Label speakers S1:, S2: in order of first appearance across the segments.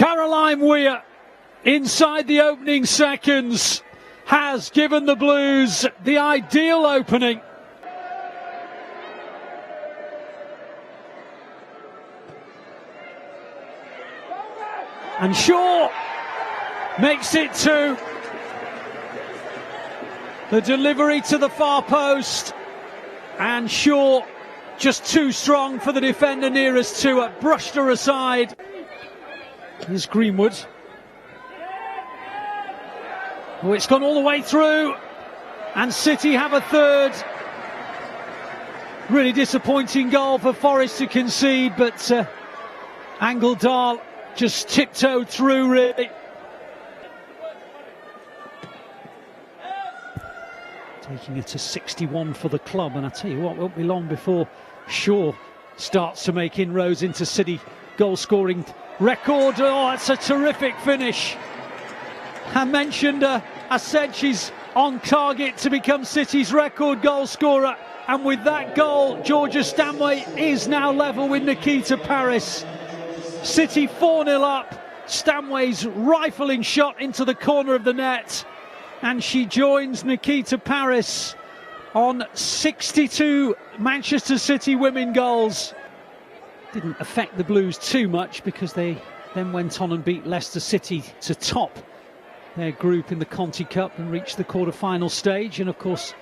S1: Caroline Weir, inside the opening seconds, has given the Blues the ideal opening. And Shaw makes it 2. The delivery to the far post, and Shaw just too strong for the defender nearest to her, brushed her aside. Here's Greenwood. Oh, it's gone all the way through, and City have a third. Really disappointing goal for Forest to concede, but Angledahl just tiptoed through, really. Taking it to 61 for the club, and I tell you what, won't be long before Shaw starts to make inroads into City goal-scoring record. Oh, that's a terrific finish. I mentioned I said she's on target to become City's record goal scorer, and with that goal, Georgia Stanway is now level with Nikita Parris. City 4-0 up. Stanway's rifling shot into the corner of the net, and she joins Nikita Parris on 62 Manchester City women goals. Didn't affect the Blues too much because they then went on and beat Leicester City to top their group in the Conti Cup and reached the quarter-final stage. And of course,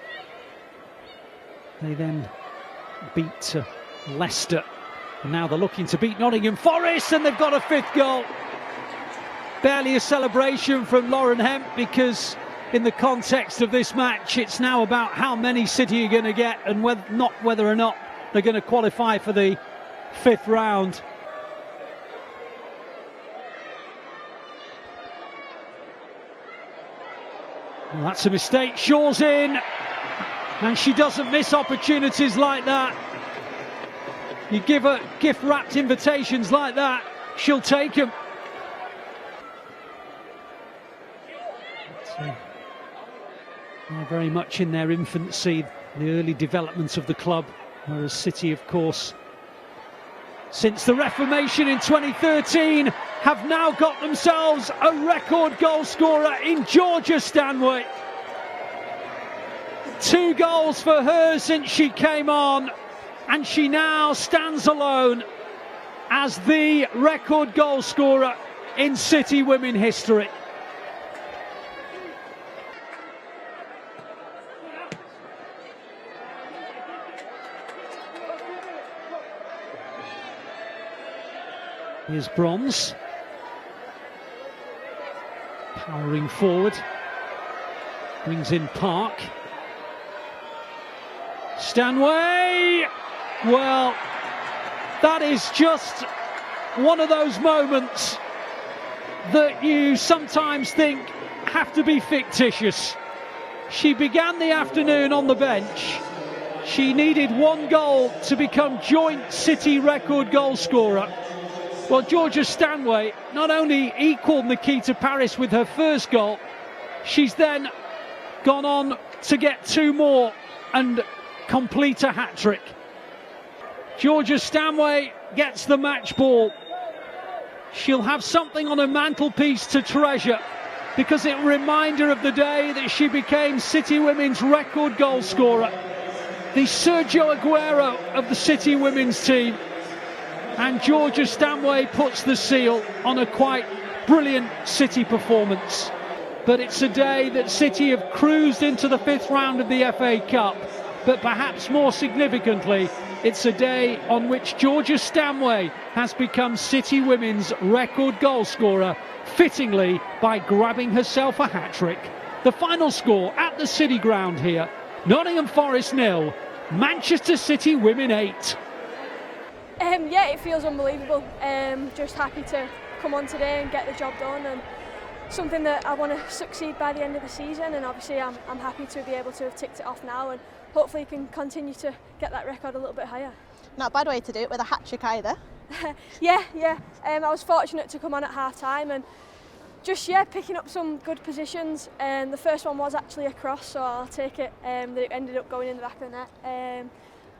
S1: they then beat Leicester. And now they're looking to beat Nottingham Forest, and they've got a 5th goal. Barely a celebration from Lauren Hemp, because in the context of this match, it's now about how many City are going to get, and whether or not they're going to qualify for the 5th round. Well, that's a mistake. Shaw's in, and she doesn't miss opportunities like that. You give her gift-wrapped invitations like that, she'll take them. They're very much in their infancy, the early development of the club, whereas City, of course, since the Reformation in 2013, have now got themselves a record goal scorer in Georgia Stanway. 2 goals for her since she came on, and she now stands alone as the record goal scorer in City women history. Here's Bronze, powering forward, brings in Park. Stanway! Well, that is just one of those moments that you sometimes think have to be fictitious. She began the afternoon on the bench. She needed 1 goal to become joint City record goal scorer. Well, Georgia Stanway not only equalled Nikita Parris with her first goal, she's then gone on to get 2 more and complete a hat-trick. Georgia Stanway gets the match ball. She'll have something on her mantelpiece to treasure, because it reminded her of the day that she became City women's record goal scorer, the Sergio Aguero of the City women's team. And Georgia Stanway puts the seal on a quite brilliant City performance. But it's a day that City have cruised into the 5th round of the FA Cup. But perhaps more significantly, it's a day on which Georgia Stanway has become City women's record goal scorer, fittingly by grabbing herself a hat-trick. The final score at the City ground here: Nottingham Forest 0, Manchester City women 8.
S2: Yeah, it feels unbelievable. Just happy to come on today and get the job done, and something that I want to succeed by the end of the season. And obviously I'm happy to be able to have ticked it off now, and hopefully can continue to get that record a little bit higher.
S3: Not a bad way to do it with a hat-trick either.
S2: Yeah. I was fortunate to come on at half-time and just picking up some good positions. The first one was actually a cross, so I'll take it. That it ended up going in the back of the net.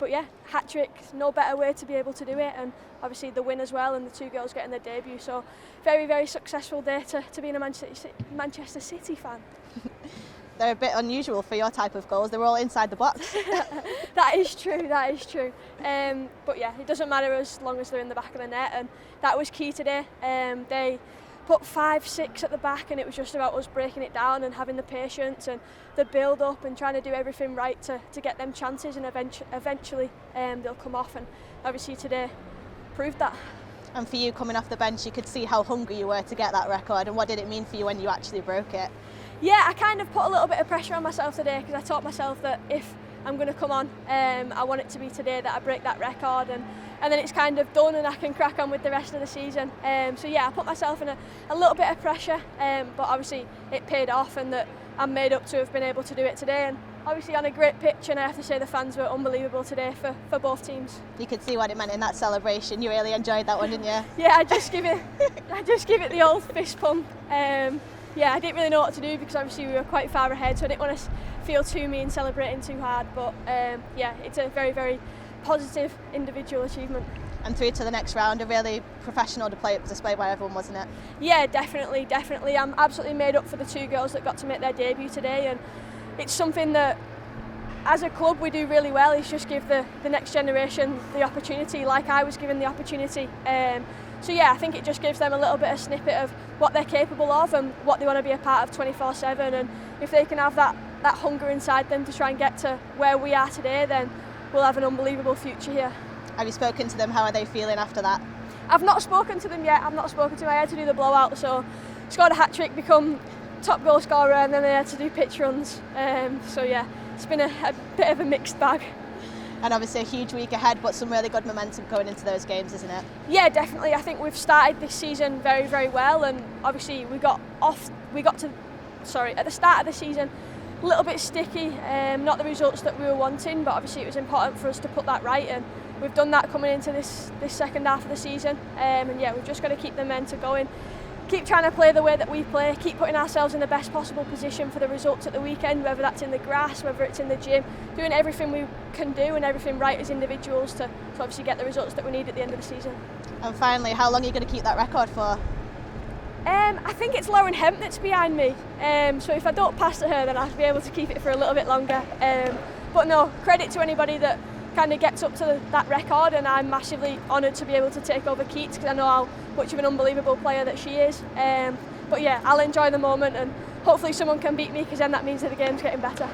S2: But yeah, hat-trick, no better way to be able to do it, and obviously the win as well, and the 2 girls getting their debut. So very, very successful day to being a Manchester City fan.
S3: They're a bit unusual for your type of goals. They were all inside the box.
S2: That is true, that is true. But yeah, it doesn't matter as long as they're in the back of the net, and that was key today. They put 5-6 at the back, and it was just about us breaking it down and having the patience and the build up and trying to do everything right to get them chances, and eventually they'll come off, and obviously today proved that.
S3: And for you, coming off the bench, you could see how hungry you were to get that record, and what did it mean for you when you actually broke it?
S2: Yeah, I kind of put a little bit of pressure on myself today, because I taught myself that if I'm going to come on, I want it to be today that I break that record, and then it's kind of done and I can crack on with the rest of the season. So yeah, I put myself in a little bit of pressure, but obviously it paid off, and that I'm made up to have been able to do it today, and obviously on a great pitch, and I have to say the fans were unbelievable today for both teams.
S3: You could see what it meant in that celebration. You really enjoyed that one, didn't you?
S2: Yeah, I just give it the old fist pump. Yeah, I didn't really know what to do, because obviously we were quite far ahead, so I didn't want to feel too mean celebrating too hard, but yeah, it's a very, very positive individual achievement.
S3: And through to the next round, a really professional display by everyone, wasn't it?
S2: Yeah, definitely. I'm absolutely made up for the 2 girls that got to make their debut today, and it's something that as a club we do really well, is just give the next generation the opportunity, like I was given the opportunity. So yeah, I think it just gives them a little bit of snippet of what they're capable of and what they want to be a part of 24/7, and if they can have that hunger inside them to try and get to where we are today, then we'll have an unbelievable future here.
S3: Have you spoken to them? How are they feeling after that?
S2: I've not spoken to them yet. I had to do the blowout, so scored a hat-trick, become top goal scorer, and then I had to do pitch runs. So yeah, it's been a bit of a mixed bag.
S3: And obviously a huge week ahead, but some really good momentum going into those games, isn't it?
S2: Yeah, definitely. I think we've started this season very, very well, and obviously at the start of the season a little bit sticky, not the results that we were wanting, but obviously it was important for us to put that right, and we've done that coming into this second half of the season. And yeah, we've just got to keep the momentum going, keep trying to play the way that we play, keep putting ourselves in the best possible position for the results at the weekend, whether that's in the grass, whether it's in the gym, doing everything we can do and everything right as individuals to obviously get the results that we need at the end of the season.
S3: And finally, how long are you going to keep that record for?
S2: I think it's Lauren Hemp that's behind me, so if I don't pass to her, then I'll be able to keep it for a little bit longer. But no, credit to anybody that kind of gets up to that record, and I'm massively honoured to be able to take over Keats, because I know how much of an unbelievable player that she is. But yeah, I'll enjoy the moment, and hopefully someone can beat me, because then that means that the game's getting better.